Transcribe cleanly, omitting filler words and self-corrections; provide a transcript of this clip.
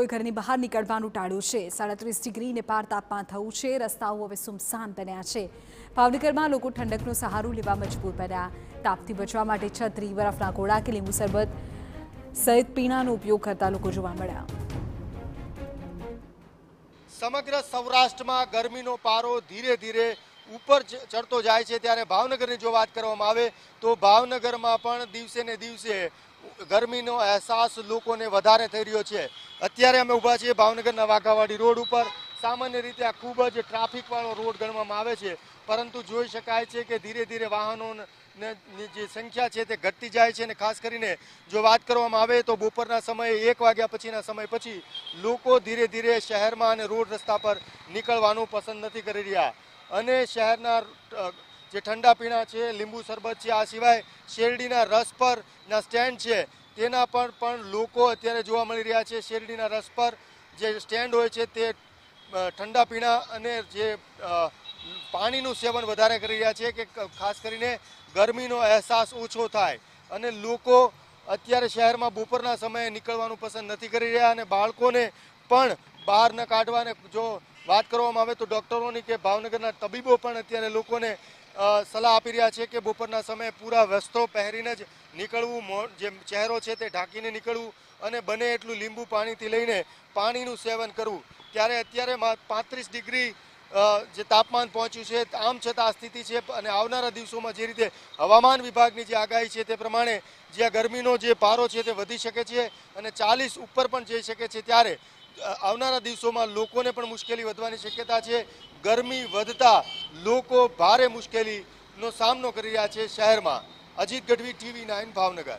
કોઈ ઘરની બહાર નીકળવાનું ટાળ્યું છે। 37 ડિગ્રીને પાર તાપમાન થયું છે। રસ્તાઓ હવે સુમસામ બન્યા છે। ભાવનગરમાં લોકો ઠંડકનો સહારો લેવા મજબૂર બન્યા। તાપથી બચવા માટે છત્રી, બરફના ગોળા કે લીંબુ શરબત સહિત પીણાનો ઉપયોગ કરતા લોકો જોવા મળ્યા। સમગ્ર સૌરાષ્ટ્રમાં ગરમીનો પારો ધીરે ધીરે ઉપર ચડતો જાય છે, ત્યારે ભાવનગરની જો વાત કરવામાં આવે તો ભાવનગરમાં પણ દિવસે ને દિવસે ગરમીનો અહેસાસ લોકોને વધારે થઈ રહ્યો છે। અત્યારે અમે ઊભા છીએ ભાવનગરના વાઘાવાડી રોડ ઉપર। સામાન્ય રીતે આ ખૂબ જ ટ્રાફિકવાળો રોડ ગણવામાં આવે છે, પરંતુ જોઈ શકાય છે કે ધીરે ધીરે વાહનોની જે સંખ્યા છે તે ઘટતી જાય છે। અને ખાસ કરીને જો વાત કરવામાં આવે તો બપોરના સમયે 1 વાગ્યા પછીના સમય પછી લોકો ધીરે ધીરે શહેરમાં અને રોડ રસ્તા પર નીકળવાનું પસંદ નથી કરી રહ્યા। અને શહેરના જે ઠંડા પીણા છે, લીંબુ શરબત છે, આ સિવાય શેરડીના રસ પરના સ્ટેન્ડ છે તેના પર પણ લોકો અત્યારે જોવા મળી રહ્યા છે। શેરડીના રસ પર જે સ્ટેન્ડ હોય છે તે ઠંડા પીણા અને જે પાણીનું સેવન વધારે કરી રહ્યા છે કે ખાસ કરીને ગરમીનો અહેસાસ ઓછો થાય। અને લોકો અત્યારે શહેરમાં બપોરના સમયે નીકળવાનું પસંદ નથી કરી રહ્યા। અને બાળકોને પણ બહાર ન કાઢવા। અને જો વાત કરવામાં આવે તો ડૉક્ટરોની કે ભાવનગરના તબીબો પણ અત્યારે લોકોને સલાહ આપી રહ્યા છે કે બપોરના સમયે પૂરા વસ્ત્રો પહેરીને જ નીકળવું, જે ચહેરો છે તે ઢાંકીને નીકળવું અને બને એટલું લીંબુ પાણીથી લઈને પાણીનું સેવન કરવું। ત્યારે અત્યારે 35 ડિગ્રી જે તાપમાન પહોંચ્યું છે, આમ છતાં આ સ્થિતિ છે। અને આવનારા દિવસોમાં જે રીતે હવામાન વિભાગની જે આગાહી છે તે પ્રમાણે જ્યાં ગરમીનો જે પારો છે તે વધી શકે છે અને 40 ઉપર પણ જઈ શકે છે, ત્યારે આવનારા દિવસોમાં લોકોને પણ મુશ્કેલી વધવાની શક્યતા છે। ગરમી વધતા લોકો ભારે મુશ્કેલીનો સામનો કરી રહ્યા છે શહેરમાં। અજીત ગઢવી, TV9 ભાવનગર।